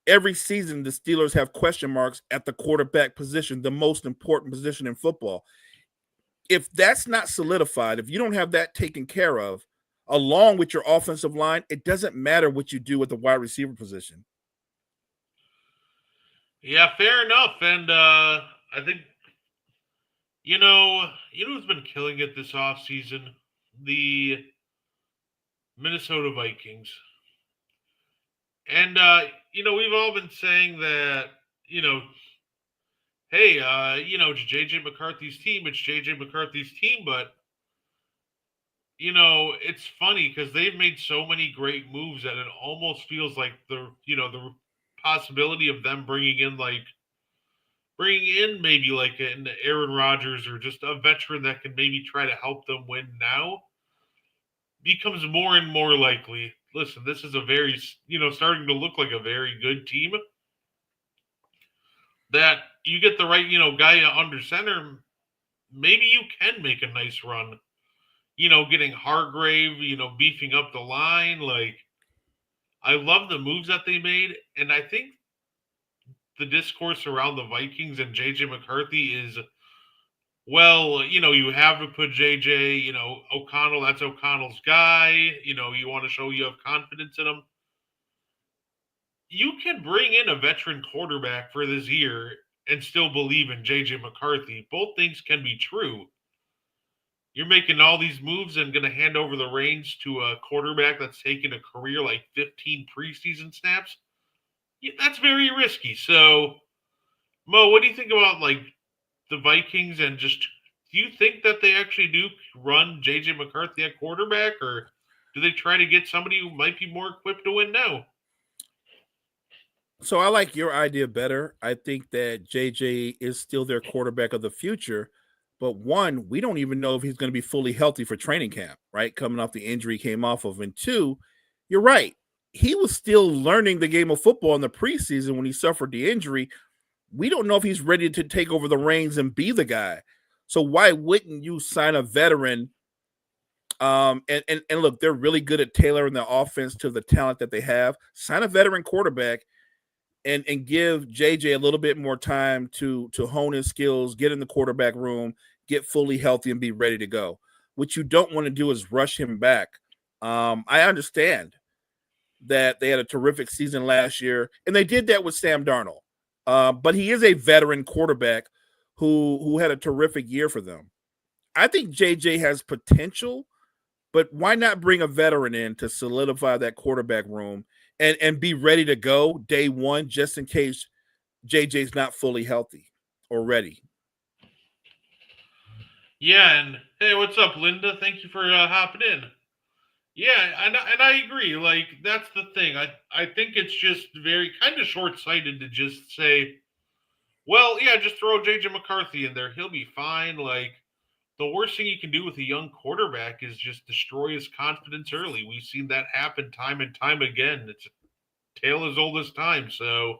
Speaker 2: every season the Steelers have question marks at the quarterback position, the most important position in football. If that's not solidified, if you don't have that taken care of, along with your offensive line, it doesn't matter what you do with the wide receiver position.
Speaker 1: Yeah, fair enough. And I think, who's been killing it this offseason? The Minnesota Vikings. And, we've all been saying that, hey, it's J.J. McCarthy's team. It's J.J. McCarthy's team. But, it's funny because they've made so many great moves that it almost feels like the possibility of them bringing in maybe an Aaron Rodgers or just a veteran that can maybe try to help them win now becomes more and more likely. Listen, this is a very, starting to look like a very good team. That you get the right, guy under center, maybe you can make a nice run. Getting Hargrave, beefing up the line. I love the moves that they made. And I think the discourse around the Vikings and J.J. McCarthy is well, you have to put JJ, O'Connell, that's O'Connell's guy. You want to show you have confidence in him. You can bring in a veteran quarterback for this year and still believe in JJ McCarthy. Both things can be true. You're making all these moves and going to hand over the reins to a quarterback that's taken a career like 15 preseason snaps. Yeah, that's very risky. So, Mo, what do you think about like the Vikings and just do you think that they actually do run JJ McCarthy at quarterback or do they try to get somebody who might be more equipped to win now?
Speaker 2: So I like your idea better. I think that JJ is still their quarterback of the future. But one, we don't even know if he's going to be fully healthy for training camp, right? Coming off the injury he came off of. And two, you're right. He was still learning the game of football in the preseason when he suffered the injury. We don't know if he's ready to take over the reins and be the guy. So why wouldn't you sign a veteran? And look, they're really good at tailoring the offense to the talent that they have. Sign a veteran quarterback and give JJ a little bit more time to hone his skills, get in the quarterback room, get fully healthy, and be ready to go. What you don't want to do is rush him back. I understand that they had a terrific season last year, and they did that with Sam Darnold. But he is a veteran quarterback who had a terrific year for them. I think JJ has potential, but why not bring a veteran in to solidify that quarterback room and be ready to go day one just in case JJ's not fully healthy or ready?
Speaker 1: Yeah, and hey, what's up, Linda? Thank you for hopping in. Yeah, and I agree. Like that's the thing. I think it's just very kind of short sighted to just say, well, yeah, just throw JJ McCarthy in there. He'll be fine. Like the worst thing you can do with a young quarterback is just destroy his confidence early. We've seen that happen time and time again. It's a tale as old as time. So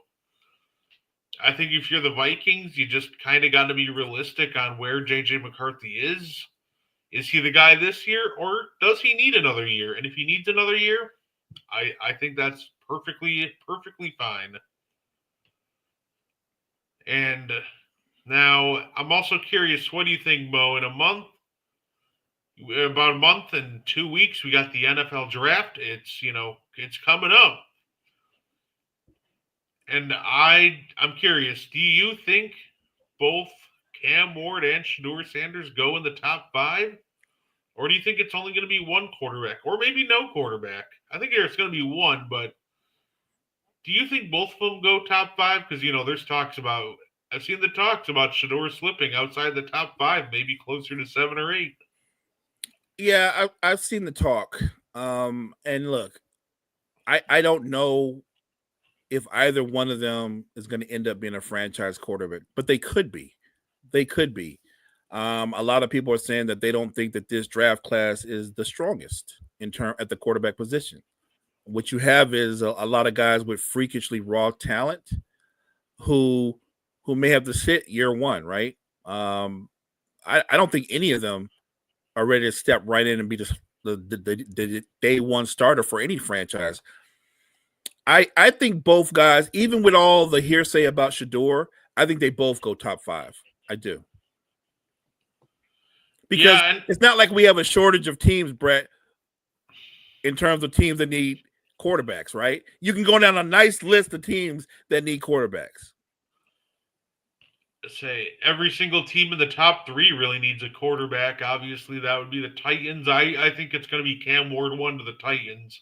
Speaker 1: I think if you're the Vikings, you just kind of got to be realistic on where JJ McCarthy is. Is he the guy this year, or does he need another year? And if he needs another year, I think that's perfectly fine. And now I'm also curious, what do you think, Mo? In about a month and 2 weeks, we got the NFL draft. It's coming up, and I'm curious. Do you think both Cam Ward and Shador Sanders go in the top five? Or do you think it's only going to be one quarterback, or maybe no quarterback? I think it's going to be one, but do you think both of them go top five? Because there's talks about. I've seen the talks about Shador slipping outside the top five, maybe closer to 7 or 8.
Speaker 2: Yeah, I've seen the talk. And look, I don't know if either one of them is going to end up being a franchise quarterback, but they could be. They could be. A lot of people are saying that they don't think that this draft class is the strongest in term at the quarterback position. What you have is a lot of guys with freakishly raw talent who may have to sit year one, right? I don't think any of them are ready to step right in and be the day one starter for any franchise. I think both guys, even with all the hearsay about Shador, I think they both go top five. I do. Because
Speaker 1: Yeah, and
Speaker 2: it's not like we have a shortage of teams, Brett, in terms of teams that need quarterbacks, right? You can go down a nice list of teams that need quarterbacks.
Speaker 1: say every single team in the top three really needs a quarterback. Obviously, that would be the Titans. I think it's going to be Cam Ward one to the Titans.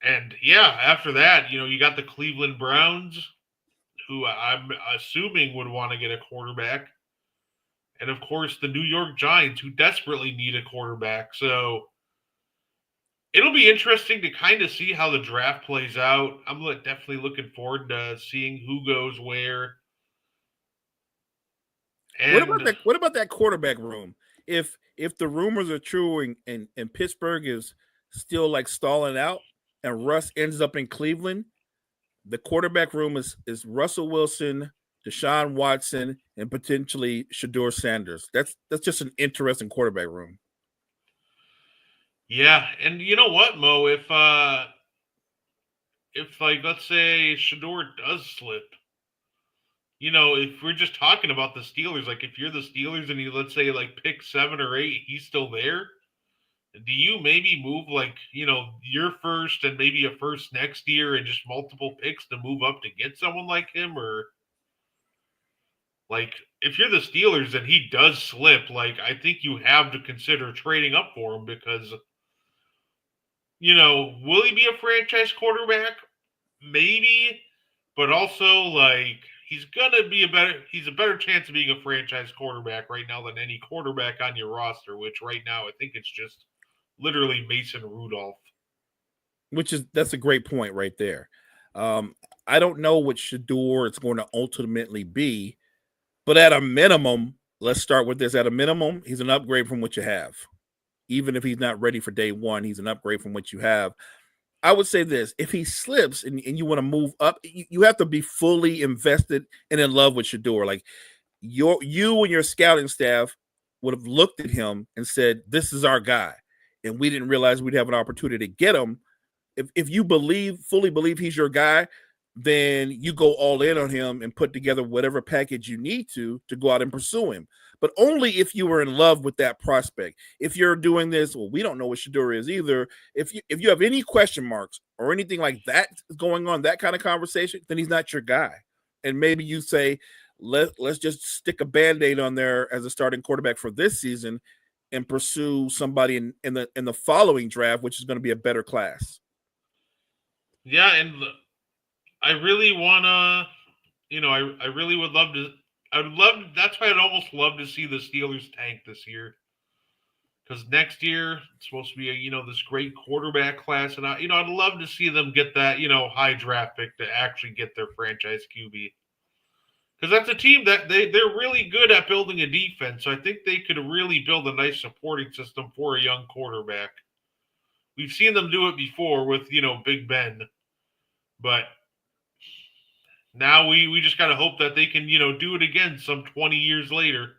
Speaker 1: And yeah, after that, you got the Cleveland Browns, who I'm assuming would want to get a quarterback. And of course, the New York Giants, who desperately need a quarterback. So it'll be interesting to kind of see how the draft plays out. I'm definitely looking forward to seeing who goes where. And
Speaker 2: What about that quarterback room? If the rumors are true and Pittsburgh is still like stalling out and Russ ends up in Cleveland, the quarterback room is Russell Wilson, Deshaun Watson, and potentially Shador Sanders. That's just an interesting quarterback room.
Speaker 1: yeah, and you know what, Mo? If like let's say Shador does slip, if we're just talking about the Steelers, like if you're the Steelers and you let's say like pick 7 or 8, he's still there. Do you maybe move like your first and maybe a first next year and just multiple picks to move up to get someone like him, or like if you're the Steelers and he does slip, like I think you have to consider trading up for him because will he be a franchise quarterback? Maybe, but also like he's a better chance of being a franchise quarterback right now than any quarterback on your roster, which right now I think it's just literally Mason Rudolph.
Speaker 2: That's a great point right there. Um, I don't know what Shador it's going to ultimately be, but at a minimum, let's start with this. At a minimum, he's an upgrade from what you have. Even if he's not ready for day one, he's an upgrade from what you have. I would say this: if he slips and you want to move up, you have to be fully invested and in love with Shador. Like you and your scouting staff would have looked at him and said, "This is our guy," and we didn't realize we'd have an opportunity to get him. If you fully believe he's your guy, then you go all in on him and put together whatever package you need to go out and pursue him. But only if you were in love with that prospect. If you're doing this, well, we don't know what Shador is either. If you have any question marks or anything like that going on, that kind of conversation, then he's not your guy. And maybe you say, let's just stick a band-aid on there as a starting quarterback for this season and pursue somebody in the following draft, which is going to be a better class.
Speaker 1: Yeah, and I really wanna, I really would love to. I would love. That's why I'd almost love to see the Steelers tank this year, because next year it's supposed to be this great quarterback class, and I'd love to see them get that high draft pick to actually get their franchise QB, because that's a team that they're really good at building a defense. So I think they could really build a nice supporting system for a young quarterback. We've seen them do it before with Big Ben, but now we just gotta hope that they can do it again some 20 years later.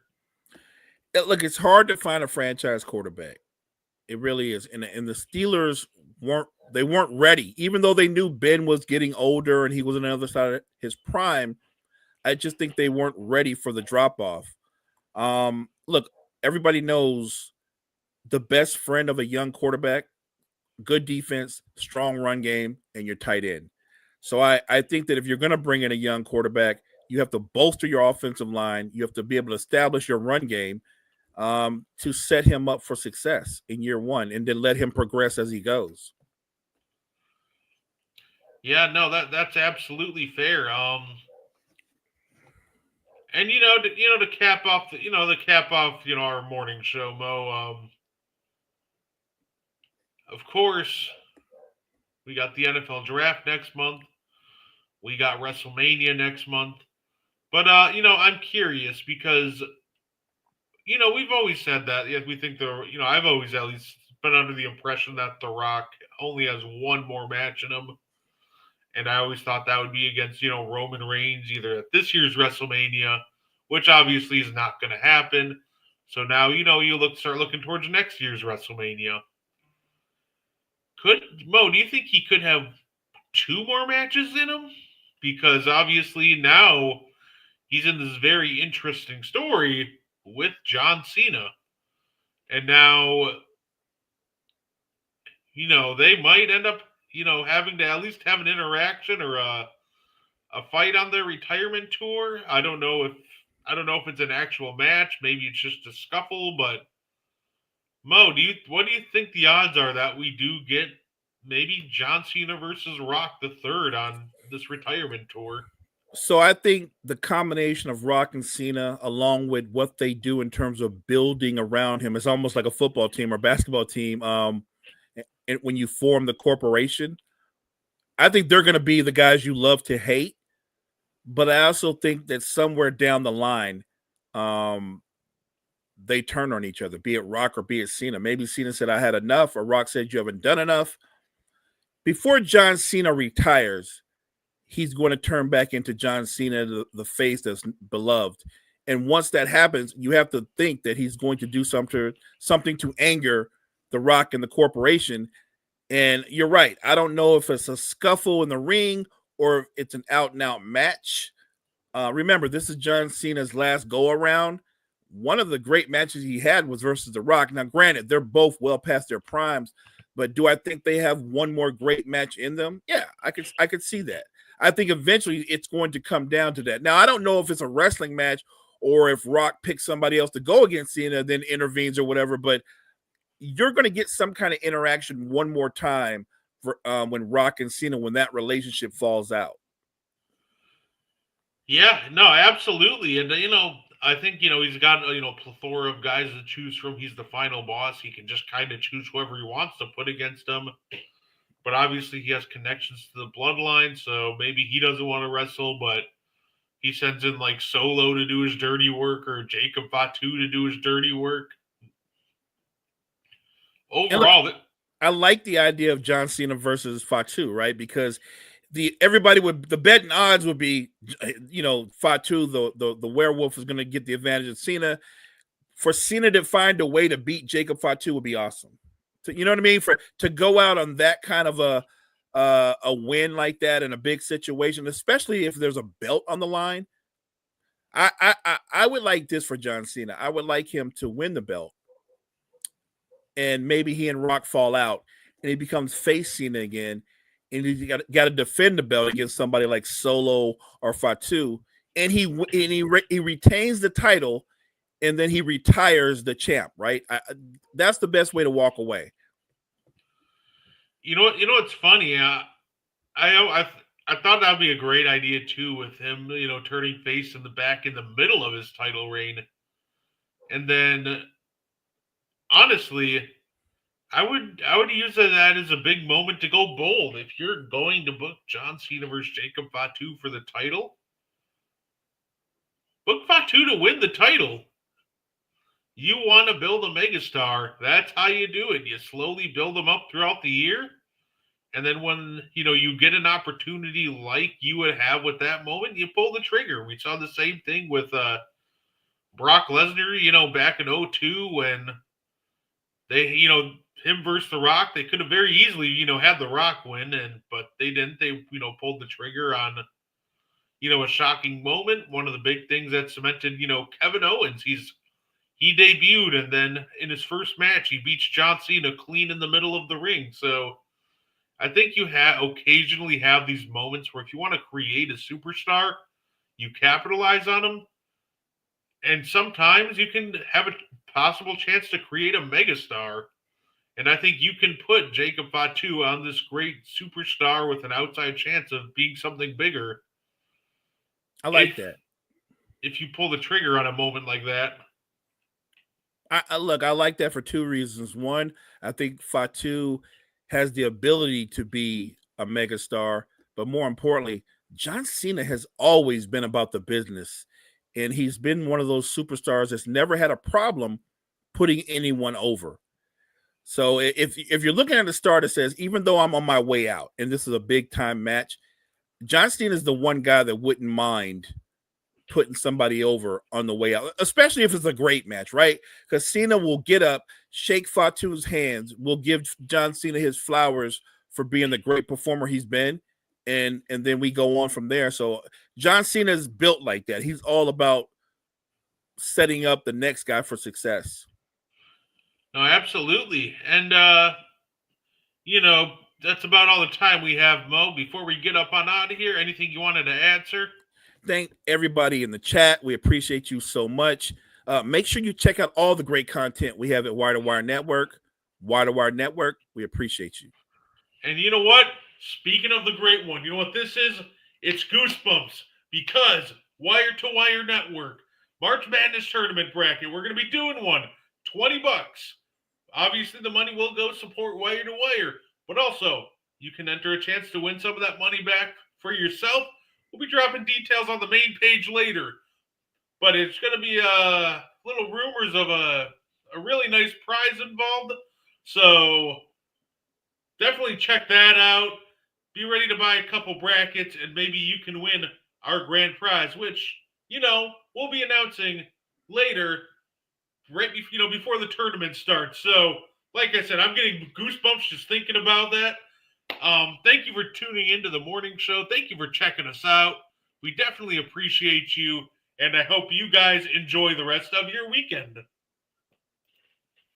Speaker 2: Look, it's hard to find a franchise quarterback. It really is, and the Steelers weren't ready, even though they knew Ben was getting older and he was on the other side of his prime. I just think they weren't ready for the drop off. Look, everybody knows the best friend of a young quarterback: good defense, strong run game, and your tight end. So I think that if you're going to bring in a young quarterback, you have to bolster your offensive line. You have to be able to establish your run game to set him up for success in year one, and then let him progress as he goes.
Speaker 1: Yeah, no, that's absolutely fair. And to cap off our morning show, Mo. Of course, we got the NFL draft next month. We got WrestleMania next month. But I'm curious because we've always said that. Yeah, we think I've always at least been under the impression that The Rock only has one more match in him, and I always thought that would be against Roman Reigns either at this year's WrestleMania, which obviously is not going to happen. So now you start looking towards next year's WrestleMania. Do you think he could have two more matches in him? Because obviously now he's in this very interesting story with John Cena. And now, they might end up, having to at least have an interaction or a fight on their retirement tour. I don't know if it's an actual match. Maybe it's just a scuffle, but Mo, what do you think the odds are that we do get maybe John Cena versus Rock the Third on this retirement tour?
Speaker 2: So I think the combination of Rock and Cena, along with what they do in terms of building around him, is almost like a football team or basketball team. And when you form the corporation, I think they're going to be the guys you love to hate. But I also think that somewhere down the line, um, they turn on each other, be it Rock or be it Cena. Maybe Cena said, "I had enough," or Rock said, "You haven't done enough." Before John Cena retires, he's going to turn back into John Cena, the face that's beloved. And once that happens, you have to think that he's going to do something to anger The Rock and the corporation. And you're right. I don't know if it's a scuffle in the ring or if it's an out and out match. Remember, this is John Cena's last go around. One of the great matches he had was versus The Rock. Now, granted, they're both well past their primes, but do I think they have one more great match in them? Yeah, I could see that. I think eventually it's going to come down to that. Now, I don't know if it's a wrestling match or if Rock picks somebody else to go against Cena, then intervenes or whatever, but you're going to get some kind of interaction one more time for when Rock and Cena, when that relationship falls out.
Speaker 1: Yeah, no, absolutely. And, I think, he's got, a plethora of guys to choose from. He's the final boss. He can just kind of choose whoever he wants to put against him. But obviously, he has connections to the bloodline, so maybe he doesn't want to wrestle, but he sends in like Solo to do his dirty work or Jacob Fatu to do his dirty work. Overall,
Speaker 2: I like the idea of John Cena versus Fatu, right? Because the betting odds would be, Fatu, the werewolf, is going to get the advantage of Cena. For Cena to find a way to beat Jacob Fatu would be awesome. So, you know what I mean? To go out on that kind of a win like that in a big situation, especially if there's a belt on the line. I would like this for John Cena. I would like him to win the belt, and maybe he and Rock fall out, and he becomes face Cena again, and he's got to defend the belt against somebody like Solo or Fatu, and he retains the title, and then he retires the champ. Right? That's the best way to walk away.
Speaker 1: You know what's funny? I thought that'd be a great idea too, with him, turning face in the middle of his title reign, and then honestly, I would use that as a big moment to go bold. If you're going to book John Cena versus Jacob Fatu for the title, book Fatu to win the title. You want to build a megastar. That's how you do it. You slowly build them up throughout the year. And then when, you get an opportunity like you would have with that moment, you pull the trigger. We saw the same thing with Brock Lesnar, back in 2002 when they, him versus The Rock, they could have very easily, had The Rock win, but they didn't. They, pulled the trigger on, a shocking moment. One of the big things that cemented, Kevin Owens. He debuted, and then in his first match, he beats John Cena clean in the middle of the ring. So I think you occasionally have these moments where if you want to create a superstar, you capitalize on them. And sometimes you can have a possible chance to create a megastar. And I think you can put Jacob Fatu on this great superstar with an outside chance of being something bigger.
Speaker 2: I like that.
Speaker 1: If you pull the trigger on a moment like that.
Speaker 2: I like that for two reasons. One, I think Fatu has the ability to be a megastar, but more importantly, John Cena has always been about the business, and he's been one of those superstars that's never had a problem putting anyone over. So if you're looking at a star that says, even though I'm on my way out and this is a big time match, John Cena is the one guy that wouldn't mind putting somebody over on the way out, especially if it's a great match, right? Because Cena will get up, shake Fatu's hands, will give John Cena his flowers for being the great performer he's been, and then we go on from there. So John Cena is built like that. He's all about setting up the next guy for success.
Speaker 1: No, absolutely. And that's about all the time we have, Mo. Before we get up on out of here, anything you wanted to add, sir?
Speaker 2: Thank everybody in the chat. We appreciate you so much. Make sure you check out all the great content we have at Wire to Wire Network. Wire to Wire Network, we appreciate you.
Speaker 1: And you know what? Speaking of the great one, you know what this is? It's Goosebumps, because Wire to Wire Network, March Madness Tournament Bracket, we're going to be doing one, $20. Obviously, the money will go support Wire to Wire, but also you can enter a chance to win some of that money back for yourself. We'll be dropping details on the main page later, but it's going to be little rumors of a really nice prize involved. So definitely check that out. Be ready to buy a couple brackets, and maybe you can win our grand prize, which, we'll be announcing later, right before the tournament starts. So, like I said, I'm getting goosebumps just thinking about that. Thank you for tuning into the morning show. Thank you for checking us out. We definitely appreciate you, and I hope you guys enjoy the rest of your weekend.